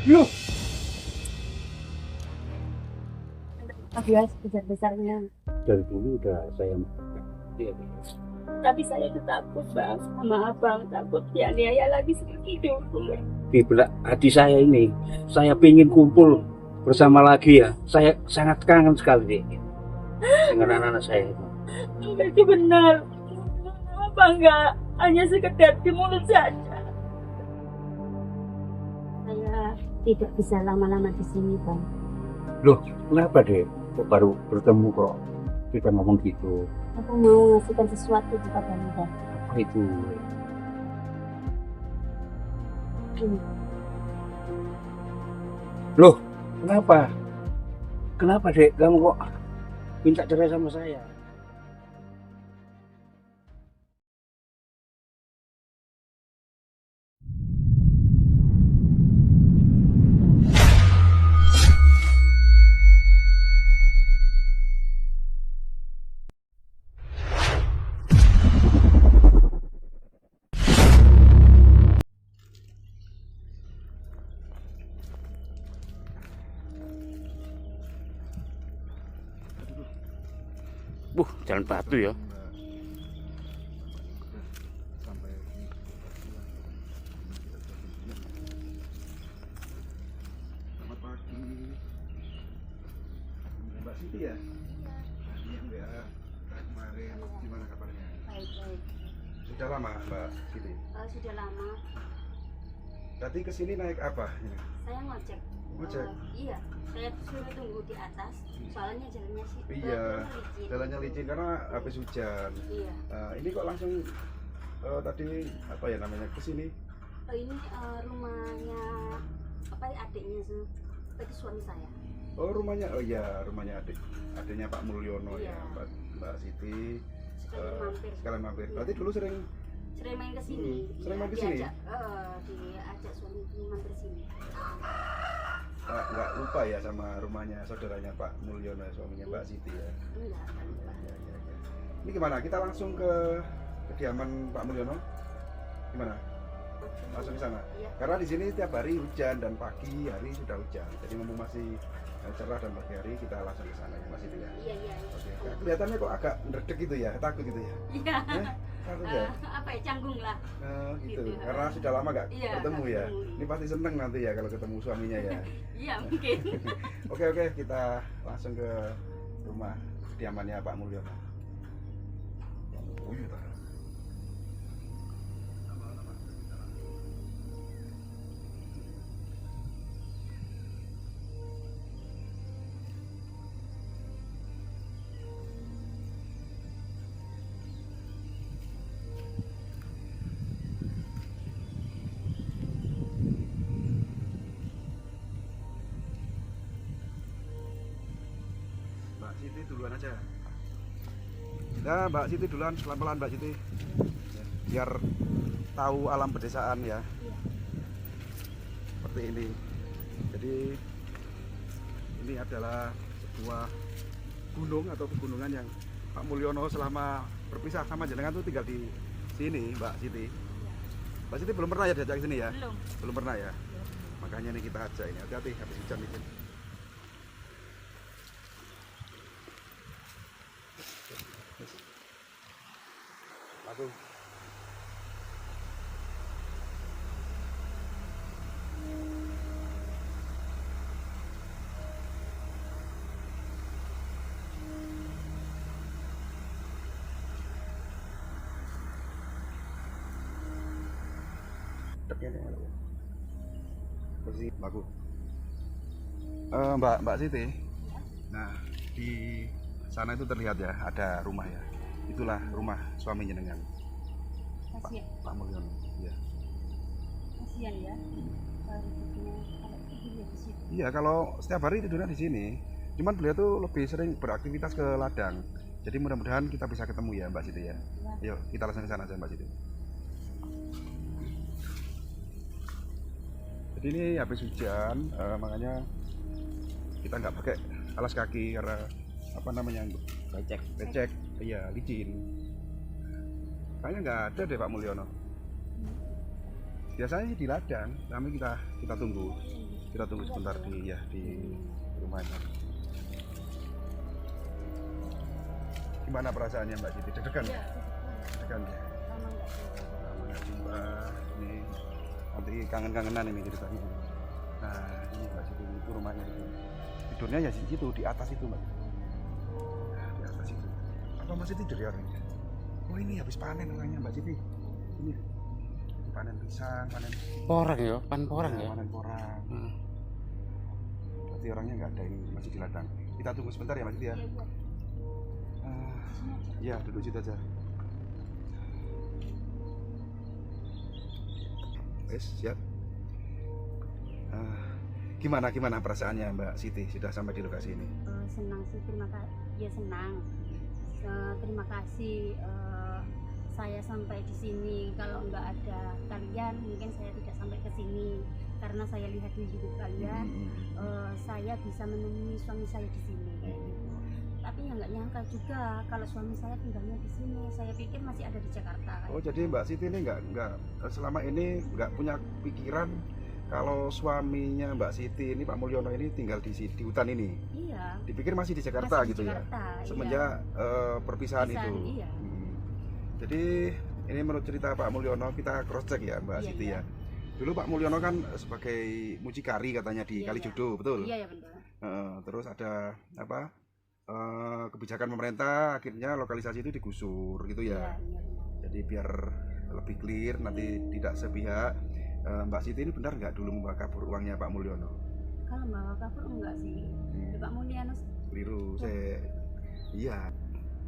Loh, Mas besar-besarnya. dari dulu udah saya iya, Tapi saya itu takut bang sama abang, takut dianiaya lagi seperti dulu. di benak hati saya ini, saya pingin kumpul bersama lagi ya. Saya sangat kangen sekali deh dengan anak-anak saya itu. Itu benar. Apa enggak hanya sekedar di mulut saja? Saya tidak bisa lama-lama di sini bang. Loh, kenapa deh? Kok baru bertemu kok kita ngomong gitu? Aku mau ngasihkan sesuatu kepada anda. Apa itu? Ini. Loh, kenapa? Kenapa dek? Kamu kok minta cerai sama saya? Jalan batu ya. Selamat pagi, Mbak Siti ya? Iya Mbak. Kemarin gimana kabarnya? Baik-baik. Sudah lama Mbak Siti? Sudah lama. Tadi kesini naik apa? Saya ngojek. Ngojek? Iya. Saya suruh tunggu di atas. Soalnya jalannya sih. Iya, licin. jalannya licin karena habis hujan. Iya. Ini kok langsung tadi apa ya namanya kesini? Ini rumahnya apa ya, adiknya sih. Itu suami saya. Oh rumahnya, oh iya rumahnya adiknya Pak Mulyono Iya. ya, Mbak Siti. Sekalian mampir. Sekalian mampir. Iya. Berarti dulu sering Main ke sini. Sering main ke sini? Diajak suami mampir sini. nggak lupa ya sama rumahnya saudaranya Pak Mulyono, suaminya Mbak Siti ya. Enggak, kan lupa. Ya, ya, ya. Ini gimana? Kita langsung ke kediaman Pak Mulyono? Gimana? Langsung ke sana? Iya. Karena di sini tiap hari hujan dan pagi hari sudah hujan. Jadi mumpung masih cerah dan pagi hari kita langsung ke sana ya Mas Siti ya. Iya, iya. Oke. Kelihatannya kok agak ndredeg gitu ya, takut gitu ya. Iya. Takut ya? Apa ya, canggung lah. Gitu. Gitu. Karena sudah lama nggak Iya, bertemu nggak ya. ketemu. Ini pasti seneng nanti ya kalau ketemu suaminya ya. Iya, mungkin. Oke, kita langsung ke rumah kediamannya Pak Mulyono. Oh, iya, Pak. Mbak Siti duluan aja. Ya, Mbak Siti duluan, pelan-pelan Mbak Siti. Ya, biar tahu alam pedesaan ya. Iya. Seperti ini. Jadi ini adalah sebuah gunung atau pegunungan yang Pak Mulyono selama berpisah sama jenengan tuh tinggal di sini, Mbak Siti. Mbak Siti belum pernah ya diajak ke sini ya? Belum. Belum pernah ya? Makanya nih kita ajak ini. Hati-hati habis hujan nih. Langsung. Posisi bagus. Mbak Siti. Nah, di sana itu terlihat ya ada rumah ya. Itulah rumah suami jenengan, Kasihan, Pak Mulyono. Ya. kasihan ya. Kalau tidurnya di situ. Iya, kalau setiap hari tidurnya di sini. Cuman beliau tuh lebih sering beraktivitas ke ladang. Jadi mudah-mudahan kita bisa ketemu ya Mbak Siti ya. Yuk, kita langsung ke sana aja Mbak Siti. Jadi ini habis hujan, makanya kita nggak pakai alas kaki karena apa namanya becek, iya licin. Kayaknya nggak ada deh Pak Mulyono. Biasanya di ladang, kami kita tunggu. Kita tunggu sebentar di rumahnya. Gimana perasaannya Mbak Siti? Deg-degan? Iya, Deg-degan ya? lama nggak jumpa. Lama nggak jumpa. Ini nanti kangen-kangenan ini ceritanya. Nah ini Mbak Siti, itu rumahnya itu. Tidurnya ya di situ, di atas itu Mbak. Nah, di atas itu. Apa masih tidur ya orangnya? Oh ini habis panen orangnya Mbak Siti. Ini panen pisang, panen Porang ya, porang ya. panen porang. Berarti orangnya nggak ada, ini masih di ladang. Kita tunggu sebentar ya Mbak Siti ya. Iya, iya. Ya duduk situ aja. Wes siap. Gimana perasaannya Mbak Siti sudah sampai di lokasi ini? Senang sih, terima kasih. Ya senang. Terima kasih saya sampai di sini. Kalau nggak ada kalian, mungkin saya tidak sampai ke sini. Karena saya lihat di hidup kalian, saya bisa menemui suami saya di sini kayak gitu. Tapi ya nggak nyangka juga kalau suami saya tinggalnya di sini. Saya pikir masih ada di Jakarta. Oh jadi Mbak Siti ini nggak selama ini nggak punya pikiran kalau suaminya Mbak Siti ini Pak Mulyono ini tinggal di hutan ini? Iya. Dipikir masih di Jakarta Masih di gitu Jakarta, ya? iya. Semenjak perpisahan Pisahan, itu. iya. Jadi ini menurut cerita Pak Mulyono, kita cross check ya Mbak Iya, Siti iya. ya. Dulu Pak Mulyono kan sebagai mucikari katanya di Iya, Kalijodo, betul? Iya ya benar. Terus ada apa? Kebijakan pemerintah akhirnya lokalisasi itu digusur gitu ya. Iya, benar. Jadi biar lebih clear nanti tidak sepihak. Mbak Siti ini benar nggak dulu membawa kabur uangnya Pak Mulyono? Kalau bawa kabur enggak sih. Ya, Pak Mulyono Keliru. Iya.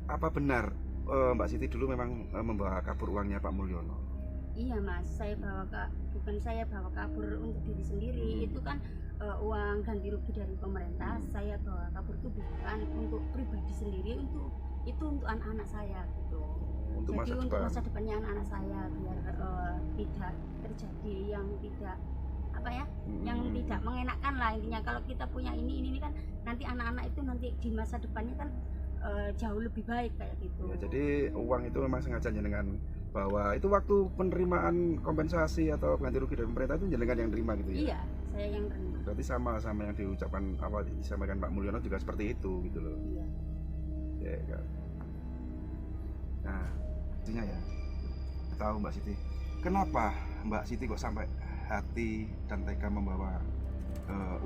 Apa benar Mbak Siti dulu memang membawa kabur uangnya Pak Mulyono? iya Mas, bukan saya bawa kabur untuk diri sendiri. Itu kan uang ganti rugi dari pemerintah. Saya bawa kabur itu bukan untuk pribadi sendiri, untuk anak-anak saya gitu. Untuk Jadi masa untuk depan. masa depannya anak-anak saya biar tidak terjadi yang tidak yang tidak mengenakan lah intinya. Kalau kita punya ini kan nanti anak-anak itu nanti di masa depannya kan jauh lebih baik kayak gitu. Ya, jadi uang itu memang sengaja dengan bahwa itu waktu penerimaan kompensasi atau ganti rugi dari pemerintah itu jenengan yang terima gitu ya? Iya, saya yang terima. Berarti sama yang diucapkan awal disampaikan Pak Mulyono juga seperti itu gitu loh. Iya. Ya kan. Nah, intinya ya, tahu Mbak Siti, kenapa Mbak Siti kok sampai hati dan tega membawa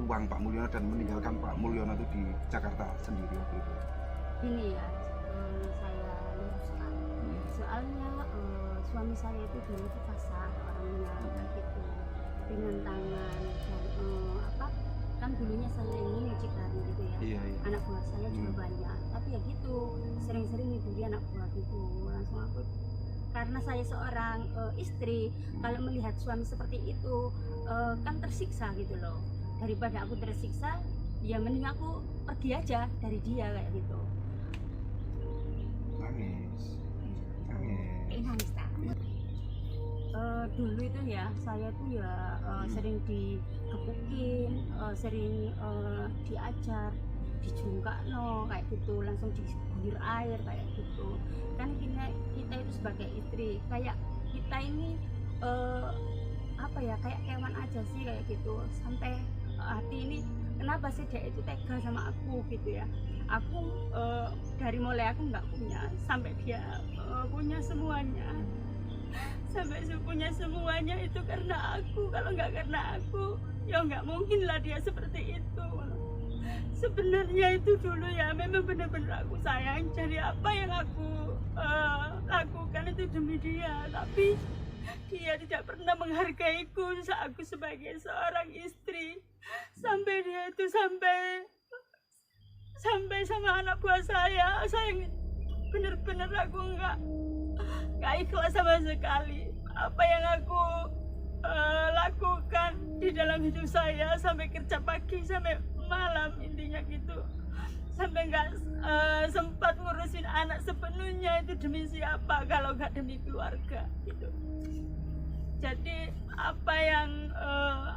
uang Pak Mulyono dan meninggalkan Pak Mulyono itu di Jakarta sendiri waktu itu? Gini ya, saya luruskan. Soalnya suami saya itu dulu itu kasar orangnya kayak gitu, dengan tangan dan kan dulunya saya ini mucikari gitu ya. Iya. Anak buah saya juga banyak, tapi ya gitu sering-sering ngiburi anak buah gitu. Langsung aku, karena saya seorang istri, kalau melihat suami seperti itu kan tersiksa gitu loh. Daripada aku tersiksa, ya mending aku pergi aja dari dia kayak gitu. Nangis. Nangis tak? Dulu itu ya saya tuh ya sering dikepukin, sering diajar, dijungkakno kayak gitu, langsung diguyur air kayak gitu. Kan kita itu sebagai istri, kayak kita ini kayak kewan aja sih kayak gitu. Sampai hati ini kenapa sih dia itu tega sama aku gitu ya. Aku dari mulai aku nggak punya sampai dia punya semuanya, sampai punya semuanya itu karena aku. Kalau nggak karena aku ya nggak mungkin lah dia seperti itu. Sebenarnya itu dulu ya memang benar-benar aku sayang. Jadi apa yang aku lakukan itu demi dia, tapi dia tidak pernah menghargaiku aku sebagai seorang istri. Sampai dia itu sampai sama anak buah saya benar-benar aku nggak ikhlas sama sekali. Apa yang aku lakukan di dalam hidup saya, sampai kerja pagi sampai malam intinya gitu, sampai nggak sempat ngurusin anak sepenuhnya, itu demi siapa kalau nggak demi keluarga gitu. Jadi apa yang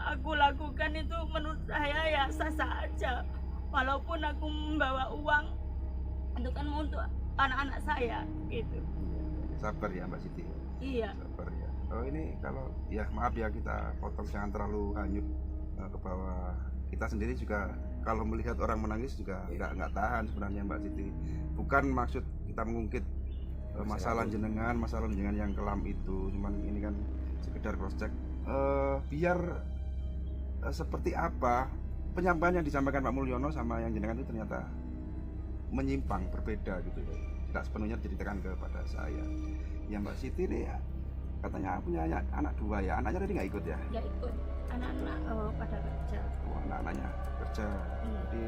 aku lakukan itu menurut saya ya sah-sah aja. Walaupun aku membawa uang itu kan untuk anak-anak saya gitu. Sabar ya Mbak Siti. Iya. Sabar ya. Oh ini kalau ya maaf ya kita potong, jangan terlalu hanyut ke bawah. Kita sendiri juga kalau melihat orang menangis juga nggak tahan sebenarnya Mbak Siti. Bukan maksud kita mengungkit masalah jenengan yang kelam itu, cuman ini kan sekedar cross check biar seperti apa penyampaian yang disampaikan Pak Mulyono sama yang jenengan itu ternyata menyimpang, berbeda gitu ya. Tidak sepenuhnya diceritakan kepada saya. Ya Mbak Siti nih ya, katanya punya anak 2 ya, anaknya tadi nggak ikut ya? Ya ikut, anak-anak pada kerja. Oh, anak-anaknya kerja. Jadi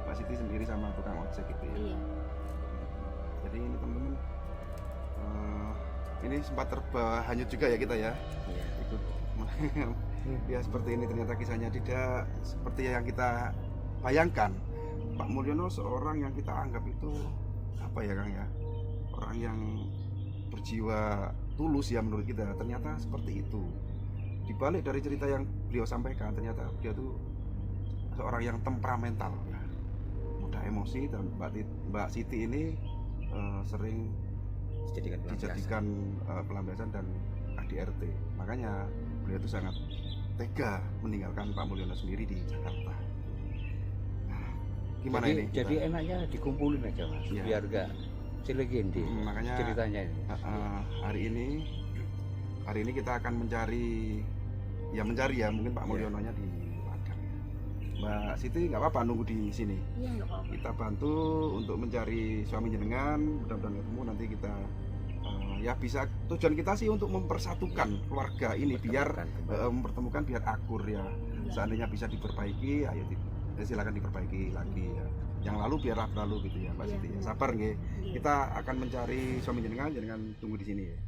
Mbak Siti sendiri sama tukang ojek gitu ya? Iya. Jadi ini teman-teman, ini sempat terhanyut juga ya kita ya, ikut ya seperti ini. Ternyata kisahnya tidak seperti yang kita bayangkan. Pak Mulyono seorang yang kita anggap itu apa ya Kang ya, orang yang berjiwa tulus ya menurut kita. Ternyata seperti itu. Dibalik dari cerita yang beliau sampaikan, ternyata dia tuh seorang yang temperamental ya, mudah emosi. Dan Mbak Siti ini sering dijadikan pelampiasan dan KDRT. Makanya beliau itu sangat tega meninggalkan Pak Mulyono sendiri di Jakarta. Nah, gimana ini? Jadi enaknya dikumpulin aja Mas, ya, biar gak cilekin makanya ceritanya ini. Hari ini kita akan mencari ya mungkin Pak Mulyononya di ladang. Mbak Siti nggak apa-apa nunggu di sini. Iya nggak apa-apa. Kita bantu untuk mencari suami jenengan, mudah-mudahan ketemu. Nanti kita ya bisa, tujuan kita sih untuk mempersatukan keluarga ini biar mempertemukan, biar akur ya. Seandainya bisa diperbaiki, ayo silakan diperbaiki lagi ya. Yang lalu biarlah berlalu gitu ya Mbak Siti. Sabar nggih. Kita akan mencari suami jenengan tunggu di sini ya.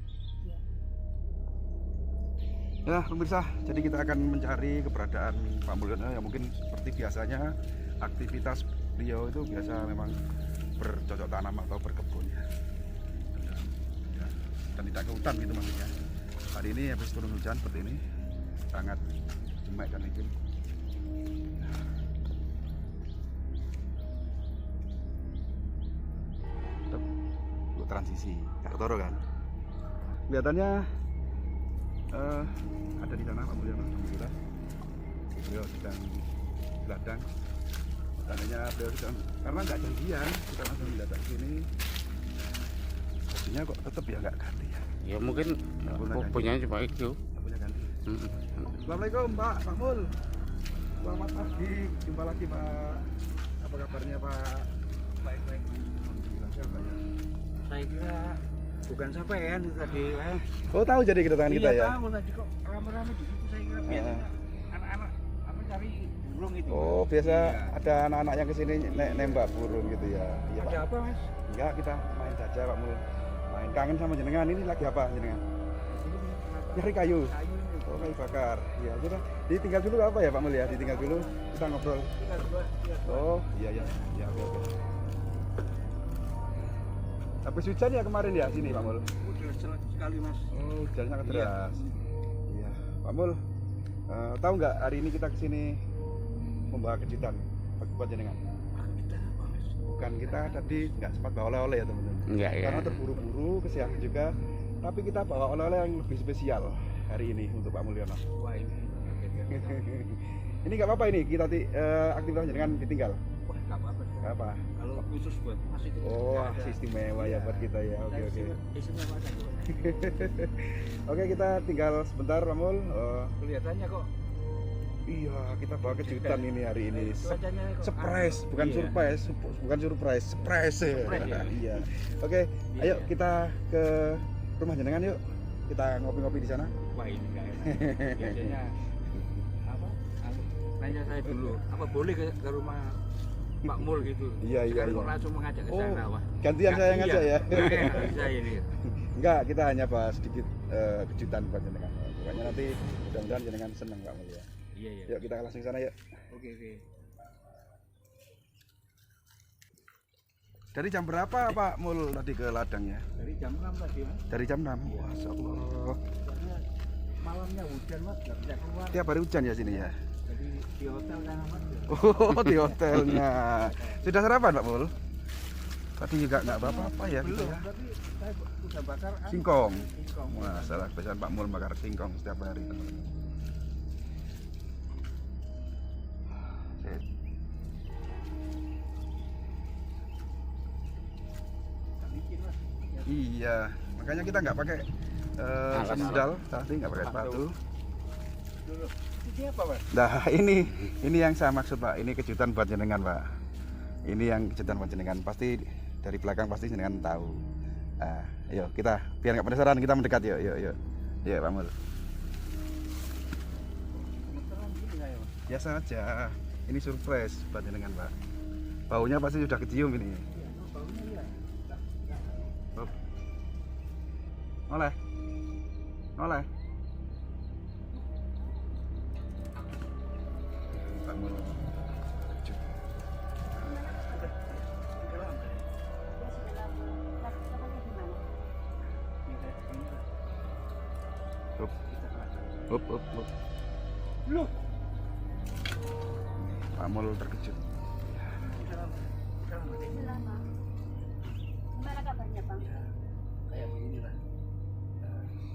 Ya pemirsa, jadi kita akan mencari keberadaan Pak Mulyono yang mungkin seperti biasanya aktivitas beliau itu biasa memang bercocok tanam atau berkebun ya. Dan tidak ke hutan gitu maksudnya. Hari ini habis turun hujan seperti ini, sangat jemek dan licin. Untuk transisi, Kak Toro kan. Kelihatannya ada di sana Pak Mulyono, alhamdulillah. Beliau sedang ladang. Tandanya beliau sedang, karena nggak janjian, kita langsung mendadak sini. Bajunya kok tetap ya nggak ganti ya? Ya mungkin punya cuma itu. Nggak punya ganti. Assalamualaikum Pak Mul. Selamat pagi, jumpa lagi Pak. Apa kabarnya Pak? Baik-baik. Alhamdulillah sehat Pak ya. Saya kira bukan sampean itu tadi. Oh tahu jadi kedatangan kita ya? Tahu tadi kok rame-rame di situ, saya kira biasa anak-anak apa cari burung itu. Oh biasa ada anak-anak yang kesini nembak burung gitu ya? Iya Pak. Ada apa Mas? Enggak, kita main saja Pak Mul. Main, kangen sama jenengan. Ini lagi apa jenengan? Nyari kayu. Oh kayu bakar. Ya sudah. Ditinggal dulu apa ya Pak Mul ya? Ditinggal dulu kita ngobrol. Oh iya ya. Ya oke. Habis hujan ya kemarin ya sini Pak Mul? Udah jelas sekali Mas. Oh hujan sangat deras. Iya. Pak Mul, tahu nggak hari ini kita kesini membawa kejutan buat jenengan? Bukan, kita tadi nggak sempat bawa oleh-oleh ya teman-teman. Enggak ya. Karena terburu-buru, kesiangan juga. Tapi kita bawa oleh-oleh yang lebih spesial hari ini untuk Pak Mulyono. Wah ini. Ini nggak apa-apa ini kita aktivitas jenengan ditinggal. Wah nggak apa-apa. Nggak apa. Kalau khusus buat Mas itu. Oh istimewa ya buat kita ya. Oke. Istimewa saja. Oke kita tinggal sebentar Pak Mul. Kelihatannya kok. Iya, kita bawa kejutan ini hari ini. Cuacanya kok Surprise, bukan iya. surprise, surprise ya. Iya. Oke, ayo kita ke rumah jenengan yuk. Kita ngopi-ngopi di sana. Wah ini enggak enak. Biasanya apa? Nanya saya dulu, apa boleh ke rumah Pak Mul gitu? Iya. Sekarang kok langsung mengajak ke sana, wah. Gantian saya ngajak ya. Bisa ini. Enggak, kita hanya bahas sedikit kejutan buat jenengan. Pokoknya nanti mudah-mudahan jenengan senang Pak Mul ya. Iya. Yuk kita langsung ke sana yuk. Oke. Dari jam berapa Pak Mul tadi ke ladangnya? Dari jam 6 tadi Mas. Dari jam 6. Masya Allah. Karena malamnya hujan Mas, nggak bisa keluar. Tiap hari hujan ya sini ya? Jadi di hotel sana Mas. Oh di hotelnya. Sudah sarapan Pak Mul? Tadi juga nggak apa-apa ya? Belum, gitu ya? tapi saya udah bakar Singkong. singkong. Wah, salah kebiasaan Pak Mul bakar singkong setiap hari. Iya, makanya kita nggak pakai sandal, tadi nggak pakai sepatu. Ini apa, Pak? Nah, ini yang saya maksud, Pak. Ini kejutan buat jenengan, Pak. Ini yang kejutan buat jenengan. Pasti dari belakang pasti jenengan tahu. Nah, yuk kita biar nggak penasaran, kita mendekat, yuk. Yuk, Pak Mul. Biasa aja. Ini surprise buat jenengan, Pak. Baunya pasti sudah kecium ini. Oh. Oleh. Pak Mul. Up. Loh, Pak Mul terkejut. Selama. Gimana kabarnya, Bang? kayak beginilah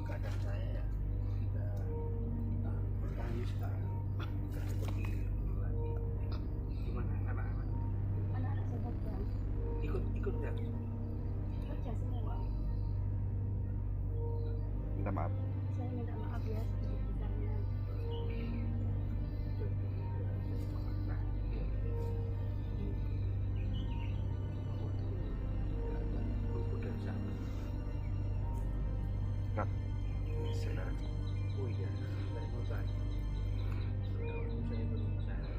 keadaan saya ya. Kita bertani sekarang nggak seperti dulu lagi. Gimana anak-anak? Anak-anak saya kerja. Ikut ya? Kerja semua. Minta maaf. Saya minta maaf ya sebesar-besarnya. Rat. Saudara. Oh iya, saya mau tanya. Saya berusaha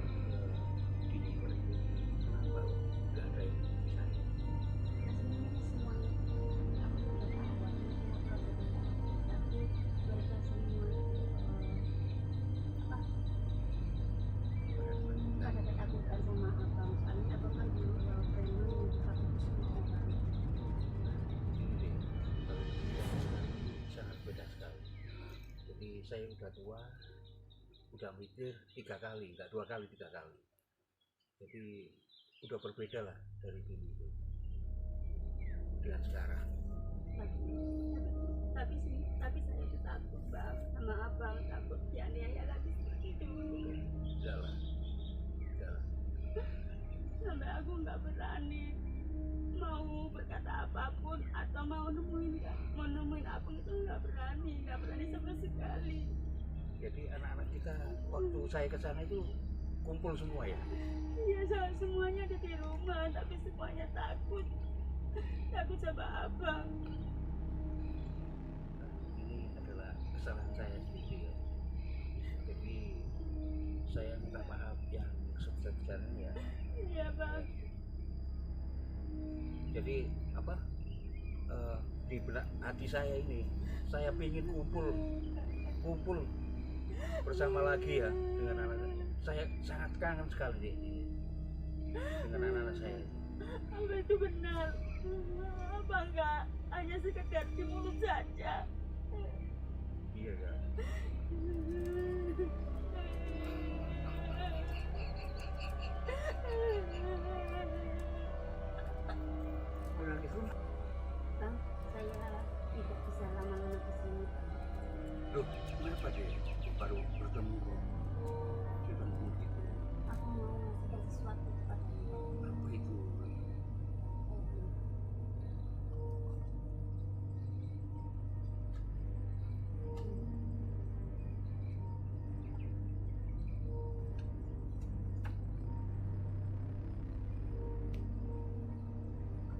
di Jember itu, kenapa nggak ada yang bisa? Ada ketakutan sama abang, soalnya abang kan dulu preman yang takut sama orang. Sangat beda sekali. Jadi saya udah tua, udah mikir 3 kali, nggak 2 kali, 3 kali. Jadi udah berbeda lah dari dulu dengan sekarang. Tapi saya itu takut, Bang, sama abang, takut dianiaya lagi seperti dulu. Jalan. Sampai aku nggak berani mau berkata apapun atau mau nemuin abang itu nggak berani sama sekali. Jadi anak-anak kita waktu saya ke sana itu kumpul semua ya. Iya, semuanya ada di rumah, tapi semuanya takut sama abang. Ini adalah kesalahan saya sendiri ya. Jadi saya minta maaf yang sebesar-besarnya ya. Iya, Bang. Jadi apa? Di benak hati saya ini, saya ingin kumpul bersama lagi ya dengan anak-anak. Saya sangat kangen sekali deh dengan anak-anak saya. Apa itu benar? Abang nggak hanya sekedar di mulut saja. Iya kan? Pulang itu, Bang, saya tidak bisa lama-lama di sini. loh, kenapa dia baru bertemu kok? Ketemu gitu. Aku mau ngasihkan sesuatu kepadanya. Apa itu?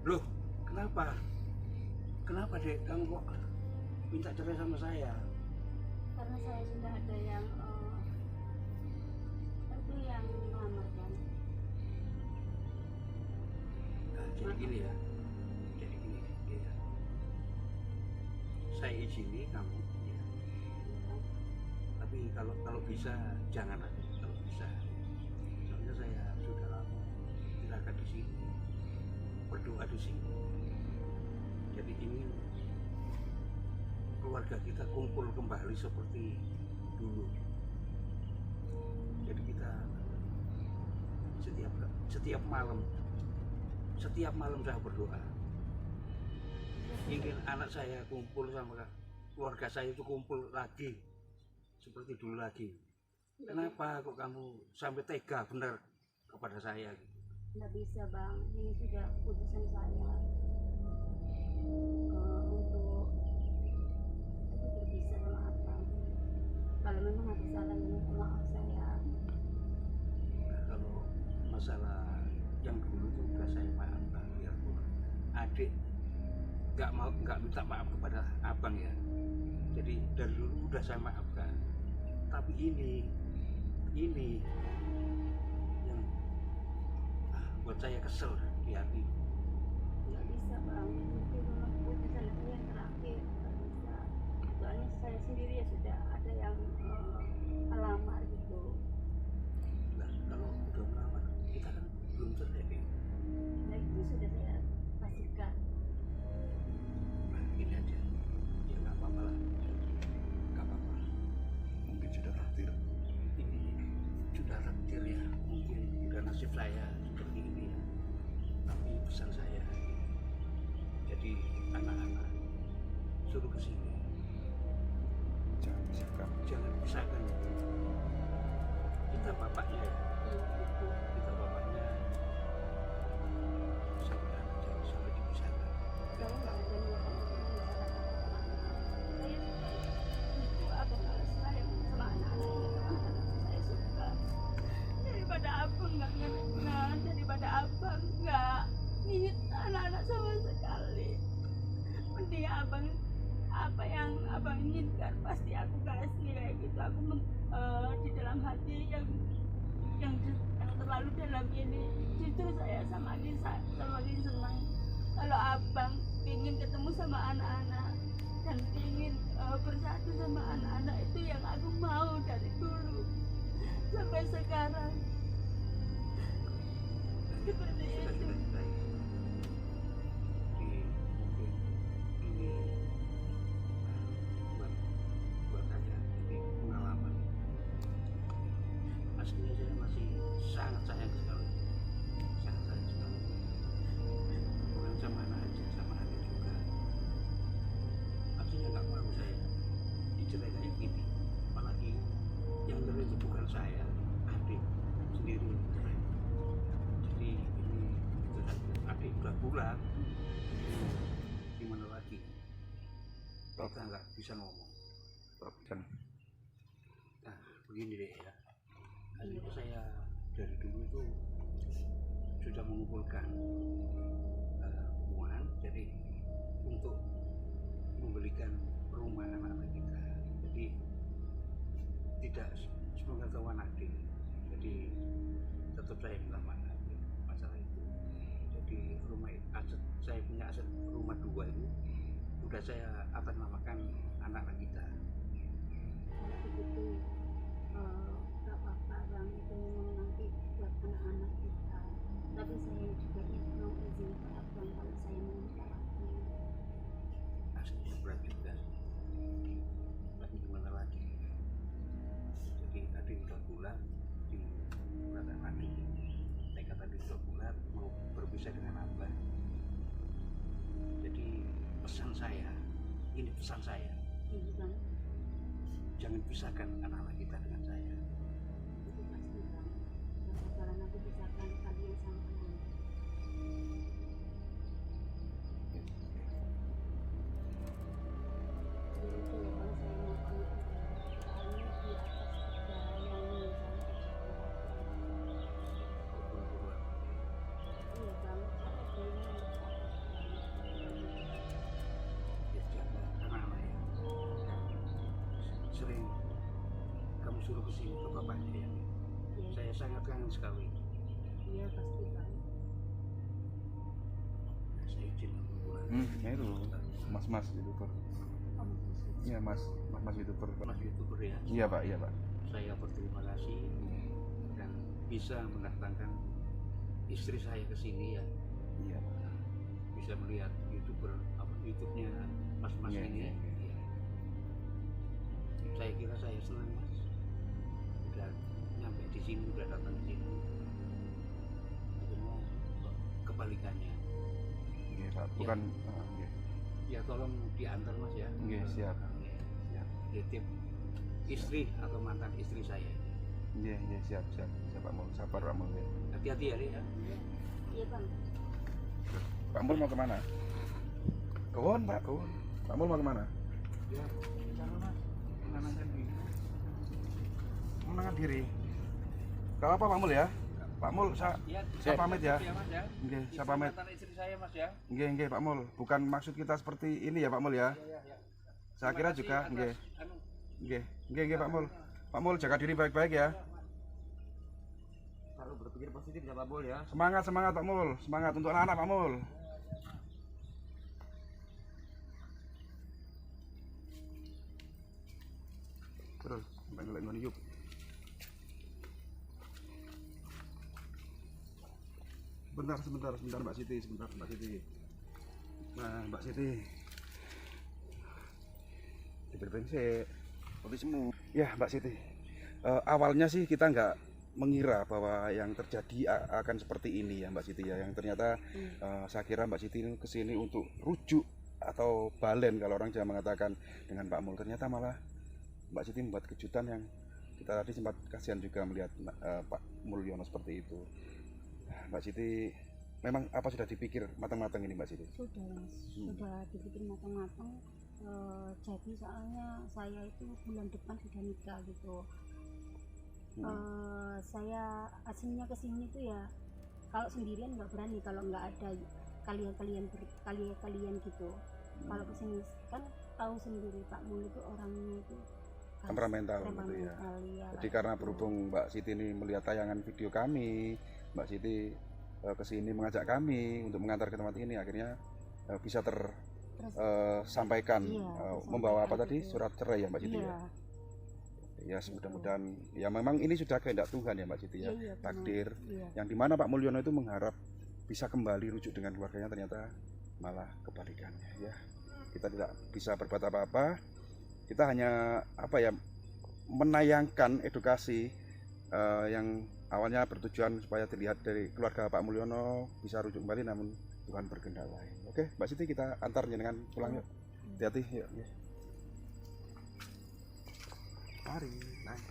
Loh, kenapa? Kenapa dek kamu kok minta cerai sama saya? Karena saya sudah ada yang itu yang melamar kan. Nah, jadi gini ya. Ya. Saya izini kamu. Ya. Tapi kalau bisa jangan lagi kalau bisa. Soalnya saya sudah lama tirakat di sini, berdoa di sini. Jadi ingin keluarga kita kumpul kembali seperti dulu. Jadi kita setiap malam saya berdoa. Ingin anak saya kumpul sama keluarga saya itu kumpul lagi seperti dulu lagi. Kenapa kok kamu sampai tega benar kepada saya? Nggak bisa, Bang, ini sudah keputusan saya. untuk itu berpisah sama abang. Kalau memang ada salah ya minta maaf saya. Nah, kalau masalah yang dulu itu udah saya maafkan, biarpun adik nggak minta maaf kepada abang ya. Jadi dari dulu udah saya maafkan. Tapi ini yang buat saya kesel di hati. Nggak bisa bang, itu memang keputusan itu yang terakhir, nggak bisa. Soalnya saya sendiri ya sudah ada yang melamar gitu. Nah, kalau udah melamar kita kan belum cerai deh. Nah itu sudah saya pastikan. Nah, ini aja ya nggak apa-apa lah, nggak apa-apa. Mungkin sudah takdir. Ini sudah takdir ya, mungkin udah nasib saya seperti ini ya. Tapi pesan saya, jadi anak-anak suruh ke sini, Jangan pisahkan. jangan pisahkan. Kita bapaknya ya, Iya gitu. kita bapaknya jangan sampai dipisahkan. Saya nggak ada niatan untuk memisahkan abang sama anak-anak. Saya itu abang harus sayang sama anak-anak ini, sama anak saya suka. Daripada abang nggak ngenal, daripada abang nggak nginget anak-anak sama sekali. Mending abang apa yang abang inginkan pasti aku kasih kayak gitu. Aku di dalam hati yang terlalu dalam ini justru saya semakin senang kalau abang ingin ketemu sama anak-anak dan ingin bersatu sama anak-anak. Itu yang aku mau dari dulu sampai sekarang seperti Sudah itu. kita cintai. Jadi mungkin ini buat saya ini pengalaman. Aslinya saya masih sangat sayang sekali, sangat sayang sekali. Bukan sama anak aja, sama adik juga. Aslinya nggak mau saya dicerai kayak gini. Apalagi yang cerai itu bukan saya, adik sendiri yang cerai. Jadi ini itu saja. Adik udah pulang, gimana lagi? Kita nggak bisa ngomong. Dan Nah, begini deh ya. Aslinya saya dari dulu itu sudah mengumpulkan uang, jadi untuk membelikan rumah anak-anak kita. Jadi tidak sepengetahuan adik. Jadi tetap saya minta maaf ya, masalah itu. Jadi rumah aset, saya punya aset rumah 2 itu udah saya atasnamakan anak-anak kita. Kalau begitu nggak apa-apa bang, itu memang nanti buat anak-anak kita. Tapi saya juga mau izin ke abang kalau saya mau minta lagi. Aslinya berat juga, tapi gimana lagi. Jadi tadi udah pulang di belakang tadi, mereka tadi udah pulang mau berpisah dengan abah. Jadi pesan saya, ini pesan saya, Iya bang, jangan pisahkan anak-anak kita dengan saya. itu pasti bang. Gak bakalan aku pisahkan kalian sama anak. Jadi itu ya bang, saya mau pamit. Soalnya di atas segala yang menyesalkan Walaupun pulang, iya bang, saya belum ya jaga anak-anak ya. Dan sering kamu suruh ke sini ke bapaknya ya. Iya, Saya sangat kangen sekali. iya pasti bang. Saya izin pulang. ya itu mas youtuber. Om khusus. Iya mas youtuber. Mas YouTuber ya. Iya pak, iya pak. Saya berterima kasih dan bisa mendatangkan istri saya ke sini ya, Iya. bisa melihat YouTube-nya mas-mas Iya, ini. iya, iya. Iya. Saya kira saya senang mas, udah nyampe di sini, udah datang di sini. Itu mau kebalikannya. Iya pak. Bukan. Iya. Ya tolong diantar mas ya. Iya, siap. Iya. Siap. Titip istri atau mantan istri saya. Iya siap Pak Mul. Sabar Pak Mul. Hati-hati ya Dek, ya. Iya bang. Pak Mul mau kemana? Kawon Pak, kawon. Pak Mul mau kemana? Ya, cara mas, menenangkan diri. Menenangkan diri. Gak apa Pak Mul ya? Pak Mul, saya pamit ya. Mas ya. Nggih, saya pamit. Keselamatan istri saya mas ya. Nggih Pak Mul. Bukan maksud kita seperti ini ya Pak Mul ya. Ya. Saya kira Terima kasih juga atas, nggih. anu, Nggih Pak Mul. Pak Mul jaga diri baik-baik ya. Selalu berpikir positif ya Pak Mul ya. Semangat Pak Mul. Semangat untuk anak-anak Pak Mul. Terus sampai ngelek ngono yuk. Sebentar Mbak Siti, Mbak Siti. Nah, Mbak Siti. Dibersih. Posisimu. Ya, Mbak Siti. Awalnya sih kita nggak mengira bahwa yang terjadi akan seperti ini ya Mbak Siti ya. Yang ternyata saya kira Mbak Siti ini kesini untuk rujuk atau balen kalau orang Jawa mengatakan dengan Pak Mul. Ternyata malah Mbak Siti membuat kejutan yang kita tadi sempat kasihan juga melihat Pak Mulyono seperti itu. Mbak Siti, memang apa sudah dipikir matang-matang ini Mbak Siti? Sudah mas, sudah dipikir matang-matang. Jadi soalnya saya itu bulan depan sudah nikah gitu. Saya aslinya kesini tuh ya kalau sendirian nggak berani, kalau nggak ada kalian gitu. Kalau kesini kan tahu sendiri Pak Mul itu orangnya itu Temperamental gitu ya. Jadi karena berhubung Mbak Siti ini melihat tayangan video kami, Mbak Siti kesini mengajak kami untuk mengantar ke tempat ini, akhirnya bisa tersampaikan membawa apa tadi, surat cerai ya Mbak Siti ya. Ya mudah-mudahan ya memang ini sudah kehendak Tuhan ya Mbak Siti ya, takdir yang dimana Pak Mulyono itu mengharap bisa kembali rujuk dengan keluarganya, ternyata malah kebalikannya ya. Kita tidak bisa berbuat apa-apa, kita hanya apa ya, menayangkan edukasi yang awalnya bertujuan supaya dilihat dari keluarga Pak Mulyono bisa rujuk kembali, namun Tuhan berkehendak lain. Oke Mbak Siti, kita antar jenengan pulang yuk. Hati-hati yuk. Mari, naik.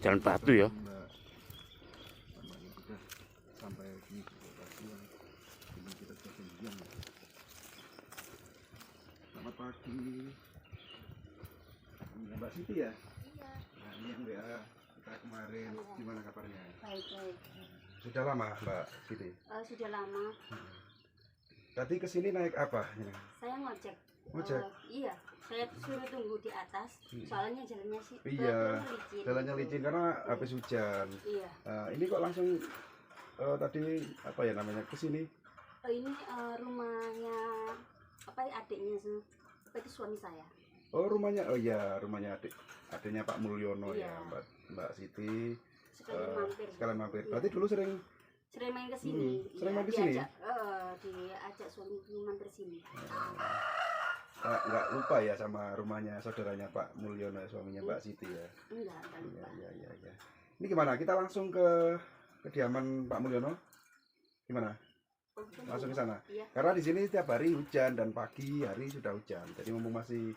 Jalan batu ya. Sampai di lokasi yang ini kita sudah janjian. Selamat pagi. Mbak Siti ya? Iya. Nah, ini yang WA kita kemarin, gimana kabarnya? Baik. Sudah lama Mbak Siti? Sudah lama. Tadi kesini naik apa? Saya ngojek. Ngojek? Iya. Saya suruh tunggu di atas, soalnya jalannya sih licin. Jalannya licin karena habis hujan. Iya. Ini kok langsung tadi apa ya namanya kesini? Ini rumahnya apa ya, adiknya itu suami saya. Oh rumahnya, oh iya rumahnya adiknya Pak Mulyono iya. Ya Mbak Siti. Sekalian mampir. Iya. Berarti dulu sering main ke sini. Sering main ke sini? Diajak suami mampir sini. Nggak lupa ya sama rumahnya saudaranya Pak Mulyono, suaminya Mbak Siti ya? Enggak lupa. Iya. Ini gimana? Kita langsung ke kediaman Pak Mulyono? Gimana? Langsung ke sana? Iya. Karena di sini setiap hari hujan dan pagi hari sudah hujan. Jadi mumpung masih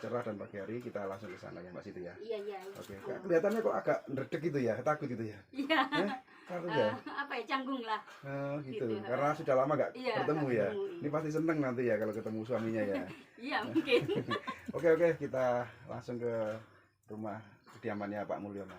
cerah dan pagi hari, kita langsung ke sana ya Mbak Siti ya? Iya. Oke. Kelihatannya kok agak ndredeg gitu ya? Takut gitu ya? Iya. Takut ya? Apa ya, canggung lah. Gitu. Karena sudah lama nggak bertemu ya? Ketemu. Ini pasti seneng nanti ya kalau ketemu suaminya ya? Iya mungkin. Oke, kita langsung ke rumah kediamannya Pak Mulyono.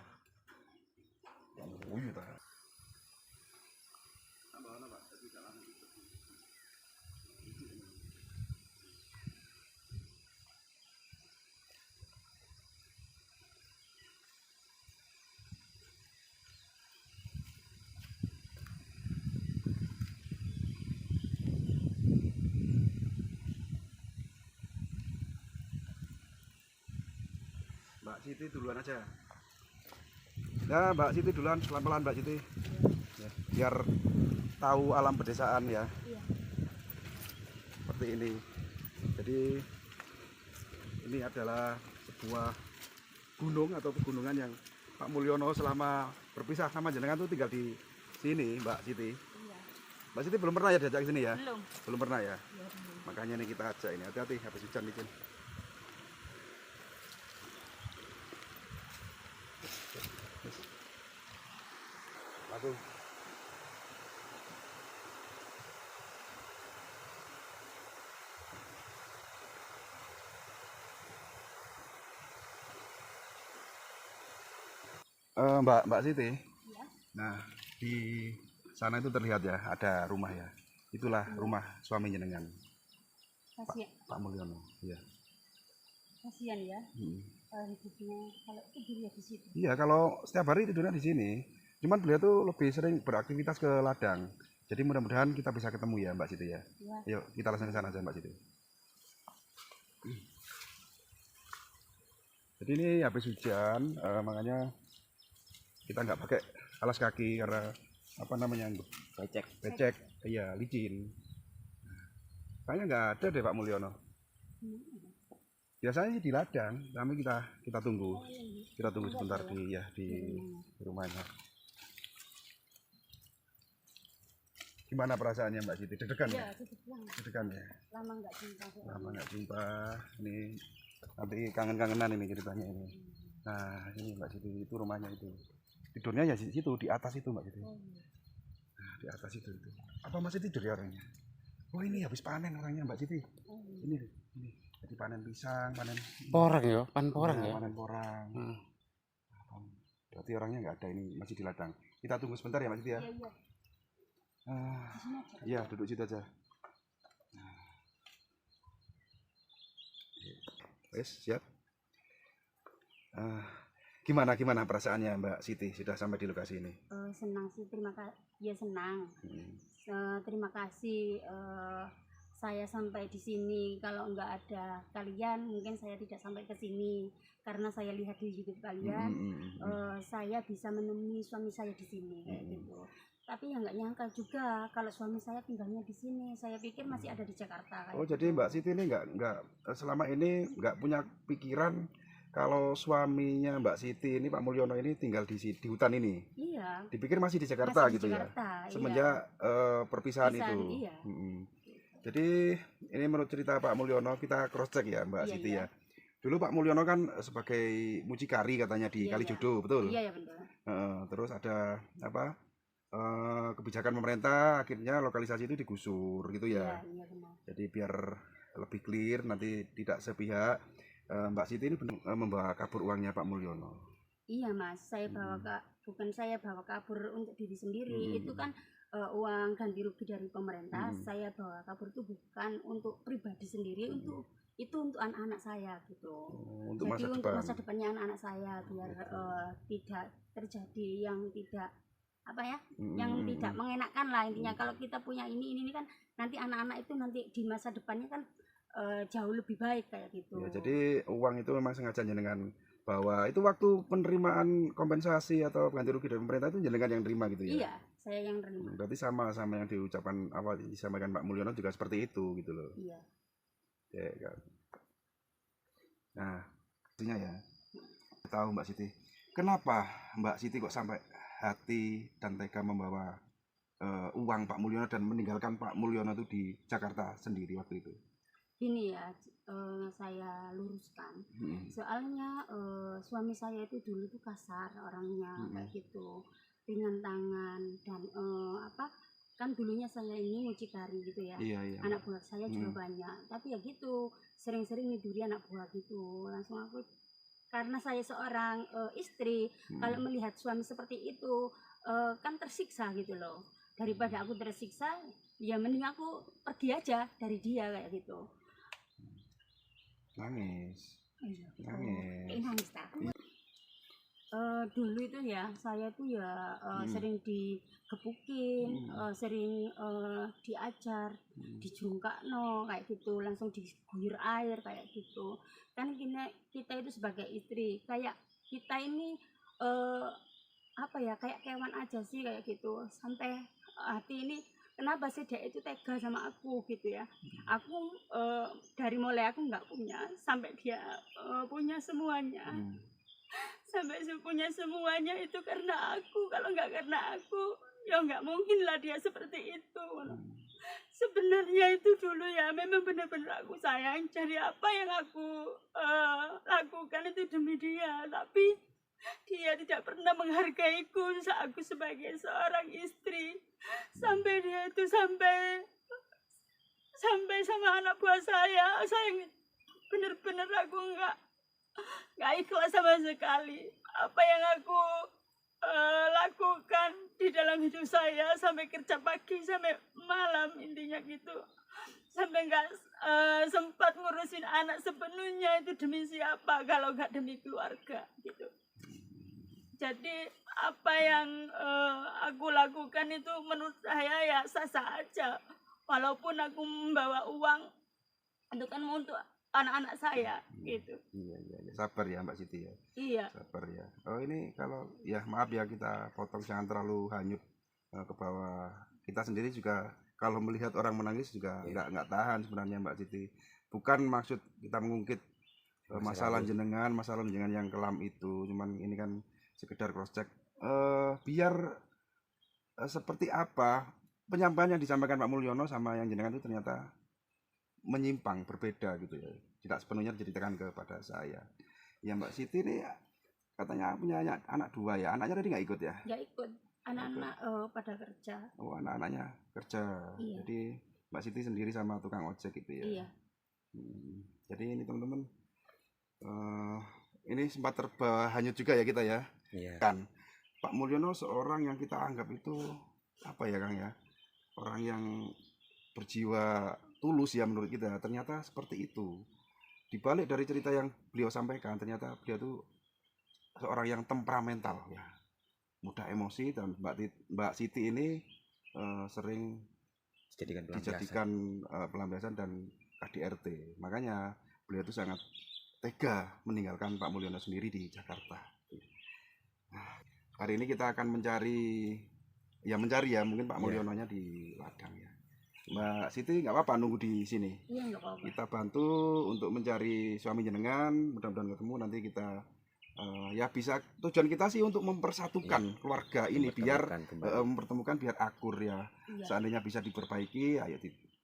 Mbak Siti duluan aja. Ya, Mbak Siti duluan, pelan-pelan Mbak Siti. Ya, biar tahu alam pedesaan ya. Iya. Seperti ini. Jadi Ini adalah sebuah gunung atau pegunungan yang Pak Mulyono selama berpisah sama jenengan tuh tinggal di sini, Mbak Siti. Iya. Mbak Siti belum pernah ya diajak ke sini ya? Belum. Belum pernah ya? Ya, belum. Makanya nih kita ajak ini. Hati-hati habis hujan dikit. Langsung. Mbak Siti. Iya. Nah, di sana itu terlihat ya ada rumah ya. Itulah rumah suami jenengan, Kasihan, Pak Mulyono. Iya. kasihan ya. Hmm. Hidupnya kalau tidur ya di situ. Iya, kalau setiap hari tidurnya di sini. Cuman beliau tuh lebih sering beraktivitas ke ladang. Jadi mudah-mudahan kita bisa ketemu ya, Mbak Siti ya. Ya. Yuk, kita langsung ke sana aja, Mbak Siti. Jadi ini habis hujan, makanya kita nggak pakai alas kaki karena apa namanya becek, iya licin. Kayaknya nggak ada deh Pak Mulyono. Biasanya sih di ladang, tapi kita tunggu sebentar di rumahnya. Gimana perasaannya Mbak Siti? Deg-degan ya? Iya, duduk banget. Deg-degan ya? Lama nggak jumpa. Lama nggak jumpa. Ini nanti kangen-kangenan ini ceritanya ini. Nah ini Mbak Siti, itu rumahnya itu. Tidurnya ya di situ, di atas itu Mbak Siti. Oh, iya. Nah, di atas itu. Apa masih tidur ya orangnya? Oh ini habis panen orangnya Mbak Siti. Oh, iya. Ini. Jadi panen pisang, panen Porang ya, porang ya, ya. panen porang. Hmm. Berarti orangnya nggak ada, ini masih di ladang. Kita tunggu sebentar ya Mbak Siti ya. Iya, iya. Ah, Di sini aja. iya duduk situ aja. Wes siap. Gimana perasaannya Mbak Siti sudah sampai di lokasi ini? Senang sih, terima kasih. Ya senang. Hmm. Terima kasih saya sampai di sini. Kalau nggak ada kalian, mungkin saya tidak sampai ke sini. Karena saya lihat di YouTube kalian, saya bisa menemui suami saya di sini kayak gitu. Tapi ya nggak nyangka juga kalau suami saya tinggalnya di sini. Saya pikir masih ada di Jakarta. Kayak Oh gitu. jadi Mbak Siti ini nggak selama ini nggak punya pikiran kalau suaminya Mbak Siti ini Pak Mulyono ini tinggal di hutan ini. Iya. Dipikir masih di Jakarta Masih di gitu Jakarta, ya. iya. Semenjak perpisahan Perpisahan, itu. iya. Jadi ini menurut cerita Pak Mulyono kita cross check ya Mbak Iya, Siti iya. ya. Dulu Pak Mulyono kan sebagai mucikari katanya di Iya, Kalijodo, betul? Iya ya benar. Terus ada apa? Kebijakan pemerintah akhirnya lokalisasi itu digusur gitu ya. Iya, iya benar. Jadi biar lebih clear nanti tidak sepihak. Mbak Siti ini benar membawa kabur uangnya Pak Mulyono. Iya Mas, saya bawa bukan saya bawa kabur untuk diri sendiri. Itu kan uang ganti rugi dari pemerintah. Saya bawa kabur itu bukan untuk pribadi sendiri, untuk anak-anak saya gitu. Untuk Jadi masa untuk depan. masa depannya anak-anak saya biar tidak terjadi yang tidak yang tidak mengenakkan lah intinya. Kalau kita punya ini kan nanti anak-anak itu nanti di masa depannya kan jauh lebih baik kayak gitu. Ya, jadi uang itu memang sengaja jenengan bahwa itu waktu penerimaan kompensasi atau ganti rugi dari pemerintah itu jenengan yang terima gitu ya. Iya, saya yang terima. Berarti sama yang diucapkan awal disampaikan Pak Mulyono juga seperti itu gitu loh. Iya. Ya, kan. Nah, artinya ya, tahu Mbak Siti, kenapa Mbak Siti kok sampai hati dan tega membawa uang Pak Mulyono dan meninggalkan Pak Mulyono itu di Jakarta sendiri waktu itu? Gini ya, saya luruskan. Soalnya suami saya itu dulu tuh kasar orangnya kayak gitu, ringan tangan dan kan dulunya saya ini mucikari gitu ya. Iya. Anak buah saya juga banyak, tapi ya gitu sering-sering niduri anak buah gitu. Langsung aku, karena saya seorang istri, kalau melihat suami seperti itu kan tersiksa gitu loh. Daripada aku tersiksa, ya mending aku pergi aja dari dia kayak gitu. Nangis. Nangis tak? Dulu itu ya saya tuh ya sering digebukin, sering diajar, dijungkakno kayak gitu, langsung diguyur air kayak gitu. Kan kita itu sebagai istri, kayak kita ini kayak kewan aja sih kayak gitu. Sampai hati ini kenapa sih dia itu tega sama aku gitu ya. Aku dari mulai aku nggak punya sampai dia punya semuanya. Sampai punya semuanya itu karena aku. Kalau nggak karena aku, ya nggak mungkin lah dia seperti itu. Sebenarnya itu dulu ya memang benar-benar aku sayang. Jadi apa yang aku lakukan itu demi dia. Tapi dia tidak pernah menghargaiku aku sebagai seorang istri. Sampai dia itu sampai sama anak buah saya benar-benar aku nggak ikhlas sama sekali. Apa yang aku lakukan di dalam hidup saya, sampai kerja pagi sampai malam, intinya gitu, sampai nggak sempat ngurusin anak sepenuhnya, itu demi siapa kalau nggak demi keluarga gitu. Jadi apa yang aku lakukan itu menurut saya ya sah-sah aja, walaupun aku membawa uang itu kan untuk anak-anak saya gitu. Iya. Sabar ya Mbak Siti ya. Iya. Sabar ya. Oh ini kalau ya maaf ya kita potong, jangan terlalu hanyut ke bawah. Kita sendiri juga kalau melihat orang menangis juga nggak tahan sebenarnya Mbak Siti. Bukan maksud kita mengungkit masalah jenengan yang kelam itu. Cuman ini kan sekedar cross check. Biar seperti apa penyampaian yang disampaikan Pak Mulyono sama yang jenengan itu ternyata menyimpang, berbeda gitu ya. Tidak sepenuhnya diceritakan kepada saya. Ya Mbak Siti ini katanya punya anak 2 ya. Anaknya tadi nggak ikut ya? Nggak ikut. Anak-anak pada kerja. Oh anak-anaknya kerja. Iya. Jadi Mbak Siti sendiri sama tukang ojek gitu ya? Iya. Jadi ini teman-teman, ini sempat terhanyut juga ya kita ya. Iya. Kan Pak Mulyono seorang yang kita anggap itu apa ya Kang ya? Orang yang berjiwa tulus ya menurut kita, ternyata seperti itu. Dibalik dari cerita yang beliau sampaikan, ternyata beliau itu seorang yang temperamental ya, mudah emosi, dan Mbak Siti ini sering dijadikan pelampiasan dan KDRT. Makanya beliau itu sangat tega meninggalkan Pak Mulyono sendiri di Jakarta. Nah, hari ini kita akan mencari ya mungkin Pak Mulyononya di ladang ya. Mbak Siti nggak apa-apa nunggu di sini. Iya, nggak apa-apa. Kita bantu untuk mencari suami jenengan, mudah-mudahan ketemu, nanti kita ya bisa, tujuan kita sih untuk mempersatukan keluarga ini biar mempertemukan biar akur ya. Seandainya bisa diperbaiki, ayo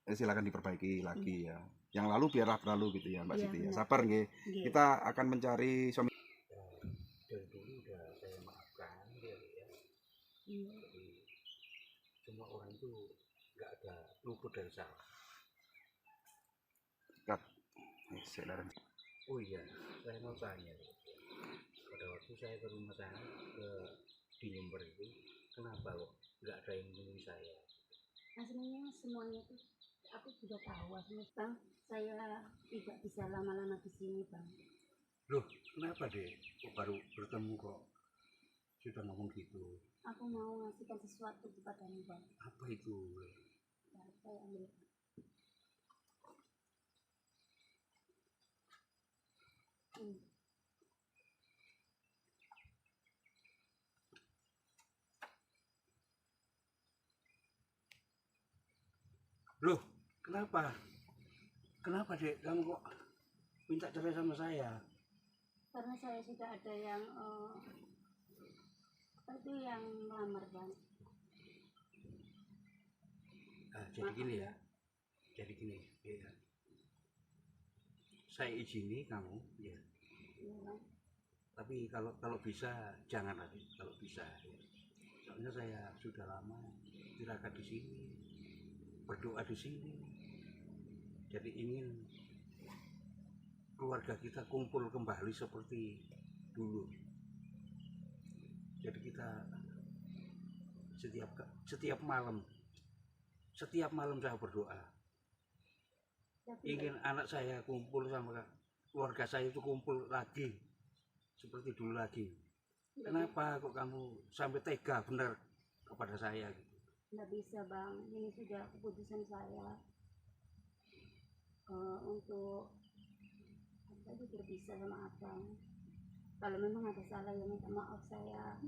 silakan diperbaiki lagi ya. Yang lalu biarlah berlalu gitu ya Mbak Siti ya. Sabar nggih. Kita akan mencari suami. Dari dulu udah saya maafkan dia ya. Jadi semua orang itu nggak ada luput dari salah. Oh iya, saya mau tanya. Pada waktu saya ke rumah saya di Jember itu, kenapa kok nggak ada yang menemui saya? Aslinya semuanya itu aku juga tahu aslinya Bang. Saya tidak bisa lama-lama di sini Bang. Loh, kenapa deh? Kok baru bertemu kok sudah ngomong gitu? Aku mau ngasihkan sesuatu kepadamu Bang. Apa itu? Ya, saya ambil. Loh, kenapa? Kenapa dek kamu kok minta cerai sama saya? Karena saya sudah ada yang itu yang melamar Bang. Nah, jadi gini ya. Jadi gini, ya. Saya izini kamu, ya. Iya Bang. Tapi kalau bisa jangan lagi, kalau bisa. Ya. Soalnya saya sudah lama tirakat di sini, berdoa di sini. Jadi ingin keluarga kita kumpul kembali seperti dulu. Jadi kita setiap malam saya berdoa. Ingin anak saya kumpul sama keluarga saya itu kumpul lagi seperti dulu lagi. Kenapa kok kamu sampai tega benar kepada saya gitu? Nggak bisa Bang, ini sudah keputusan saya untuk apa itu berpisah sama Abang. Kalau memang ada salah ya minta maaf saya.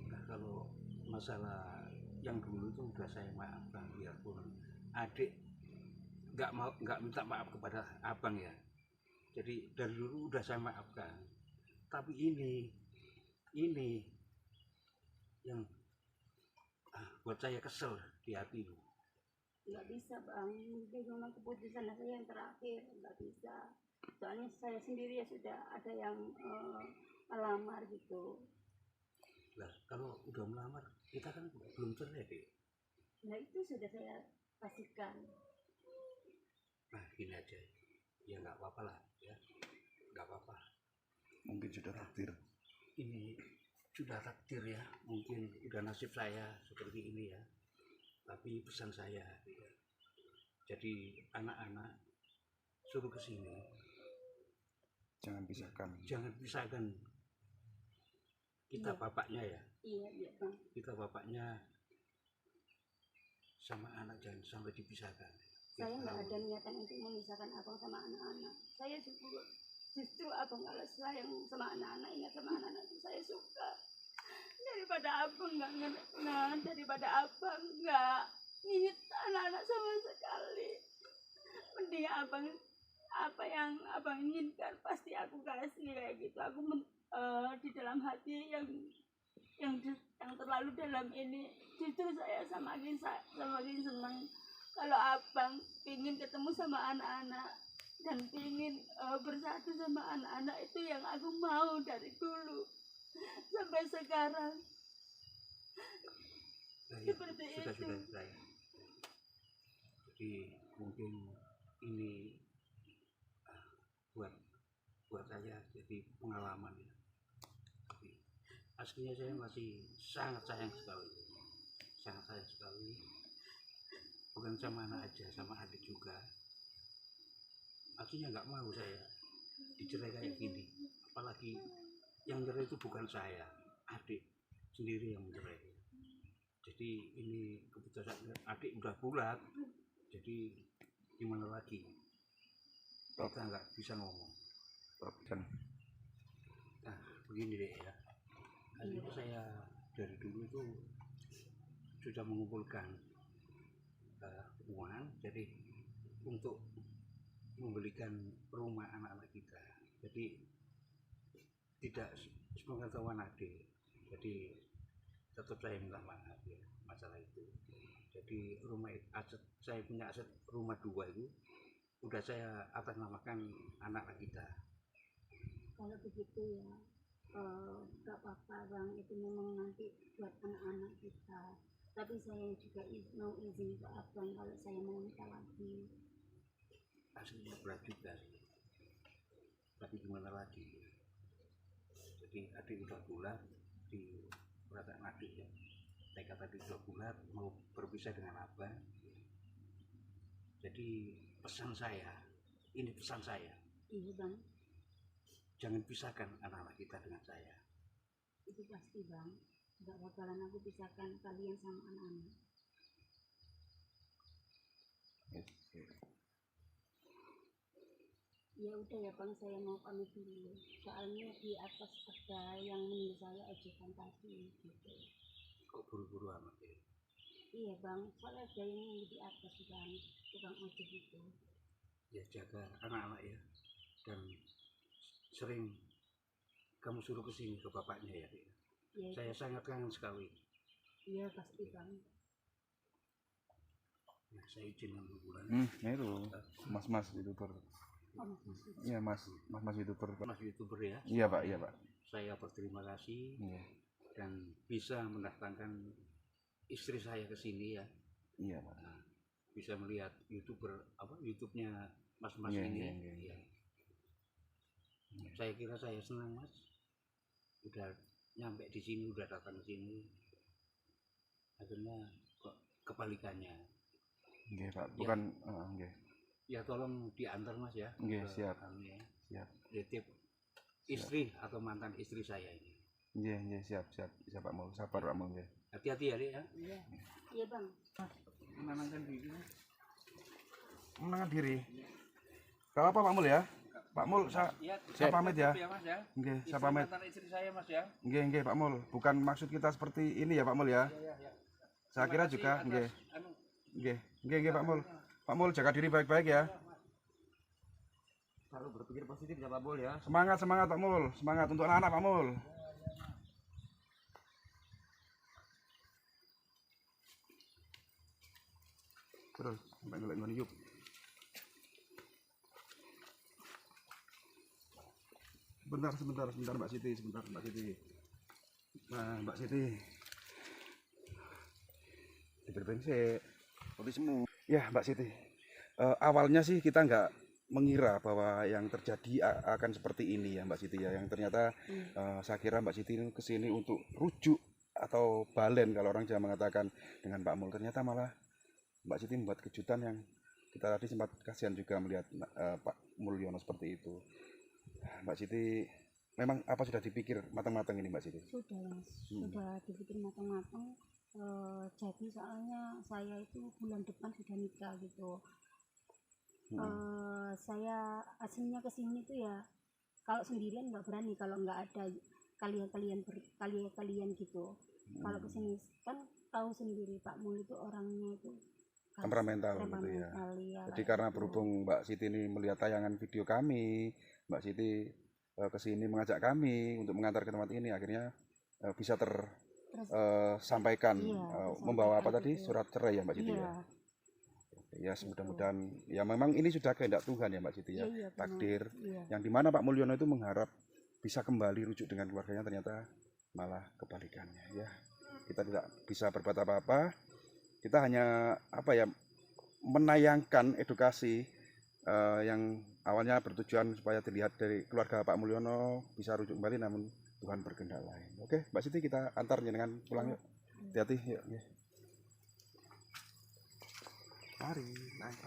Nah, kalau masalah yang dulu itu udah saya maafkan, biarpun adik nggak minta maaf kepada abang ya. Jadi dari dulu udah saya maafkan. Tapi ini yang buat saya kesel di hati. Nggak bisa bang, itu memang keputusan saya yang terakhir, nggak bisa. Soalnya saya sendiri ya sudah ada yang melamar gitu. Lah kalau udah melamar kita kan belum cerai deh. Nah itu sudah saya pastikan. Nah gini aja, ya nggak apa-apa lah ya, nggak apa-apa. Mungkin sudah takdir. Ini sudah takdir ya, mungkin udah nasib saya seperti ini ya. Tapi pesan saya ya, jadi anak-anak suruh ke sini, Jangan pisahkan. jangan pisahkan. Kita Iya. bapaknya ya, Iya bang. kita bapaknya sama anak jangan sampai dipisahkan. Saya Kita nggak tahu. ada niatan untuk memisahkan abang sama anak-anak. Saya justru abang kalau sayang sama anak-anak, ingat sama anak-anak itu saya suka. Daripada abang daripada abang nggak ingat anak-anak sama sekali. Mending abang apa yang abang inginkan pasti aku kasih kayak gitu. Aku di dalam hati yang terlalu dalam ini justru saya semakin senang kalau abang ingin ketemu sama anak-anak dan ingin bersatu sama anak-anak. Itu yang aku mau dari dulu sampai sekarang. Nah, ya, Seperti sudah itu. saya. Jadi mungkin ini buat saya jadi pengalaman ya. Tapi aslinya saya masih sangat sayang sekali, bukan sama anak aja, sama adik juga. Aslinya nggak mau saya dicerai kayak gini, apalagi yang cerai itu bukan saya, adik sendiri yang mencerai. Jadi ini keputusan adik udah bulat, jadi gimana lagi, kita nggak bisa ngomong. Dan Nah begini deh ya, aslinya saya dari dulu itu sudah mengumpulkan uang jadi untuk membelikan rumah anak-anak kita. Jadi tidak sepengetahuan adik, jadi tetap saya minta maaf ya masalah itu. Jadi aset saya punya aset rumah 2 itu udah saya atasnamakan anak-anak kita. Kalau begitu ya nggak apa-apa bang, itu memang nanti buat anak-anak kita. Tapi saya juga mau izin ke abang kalau saya mau nikah lagi. Aslinya berat juga sih, tapi gimana lagi. Jadi adik udah bulat di perasaan adik ya, tekad adik udah bulat mau berpisah dengan abang. Jadi pesan saya, ini pesan saya, Iya bang, jangan pisahkan anak-anak kita dengan saya. itu pasti bang. Nggak bakalan aku pisahkan kalian sama anak-anak. Ya udah ya bang, saya mau pamit dulu. Soalnya di atas ada yang menunggu saya ojekan tadi gitu. Kok buru-buru amat ya? Iya bang, soalnya ada yang nunggu di atas bang, tukang ojek itu. Ya jaga anak-anak ya, dan sering kamu suruh ke sini ke bapaknya ya. Iya, Saya sangat kangen sekali. iya pasti bang. Nah, saya izin dulu bulan. itu mas youtuber. Iya mas youtuber Pak. Mas YouTuber ya. Iya Pak, iya Pak. Saya berterima kasih Iya, dan bisa mendatangkan istri saya ke sini ya. iya Pak. Nah, bisa melihat YouTube-nya mas-mas Iya, ini. iya, iya. Iya. Saya kira saya senang mas, udah nyampe di sini, udah datang ke sini. Akhirnya kok kebalikannya. Nggih Pak, bukan nggih. Ya tolong diantar mas ya. Nggih, ke siap. kami ya. Siap. Titip istri atau mantan istri saya ini. Nggih, siap Pak Mul. Sabar Pak Mul nggih. Hati-hati ya, Dek ya. Iya, iya bang. Menenangkan diri. Menenangkan diri. Gak apa Pak Mul ya. Pak Mul saya pamit ya. Ya, Mas ya. Nggih, saya Istri pamit. mantan istri saya Mas ya. Nggih Pak Mul. Bukan maksud kita seperti ini ya Pak Mul ya. Ya. Saya kira juga nggih. Nggih Pak Mul. Pak Mul jaga diri baik-baik ya. Selalu berpikir positif ya Pak Mul ya. Semangat Pak Mul. Semangat untuk anak-anak Pak Mul. Terus sampai ngelek ngene yuk. Sebentar Mbak Siti, Nah, Mbak Siti. Diberbengse. Tulismu. Ya, Mbak Siti. Awalnya sih kita nggak mengira bahwa yang terjadi akan seperti ini ya Mbak Siti ya. Yang ternyata saya kira Mbak Siti ini kesini untuk rujuk atau balen kalau orang Jawa mengatakan dengan Pak Mul. Ternyata malah Mbak Siti membuat kejutan yang kita tadi sempat kasihan juga melihat Pak Mulyono seperti itu. Mbak Siti, memang apa sudah dipikir matang-matang ini Mbak Siti? Sudah Mas, sudah dipikir matang-matang. Jadi soalnya saya itu bulan depan sudah nikah gitu. Saya aslinya kesini tuh ya kalau sendirian nggak berani, kalau nggak ada kalian gitu. Kalau kesini kan tahu sendiri Pak Mul itu orangnya itu Temperamental gitu ya. Jadi karena berhubung Mbak Siti ini melihat tayangan video kami, Mbak Siti kesini mengajak kami untuk mengantar ke tempat ini, akhirnya bisa tersampaikan membawa apa tadi, surat cerai ya Mbak Siti ya. Ya mudah-mudahan ya memang ini sudah kehendak Tuhan ya Mbak Siti ya, takdir yang dimana Pak Mulyono itu mengharap bisa kembali rujuk dengan keluarganya, ternyata malah kebalikannya ya. Kita tidak bisa berbuat apa-apa, kita hanya apa ya, menayangkan edukasi yang awalnya bertujuan supaya dilihat dari keluarga Pak Mulyono bisa rujuk kembali, namun Tuhan berkehendak lain. Oke Mbak Siti, kita antar jenengan pulang yuk. Hati-hati yuk. Mari, naik.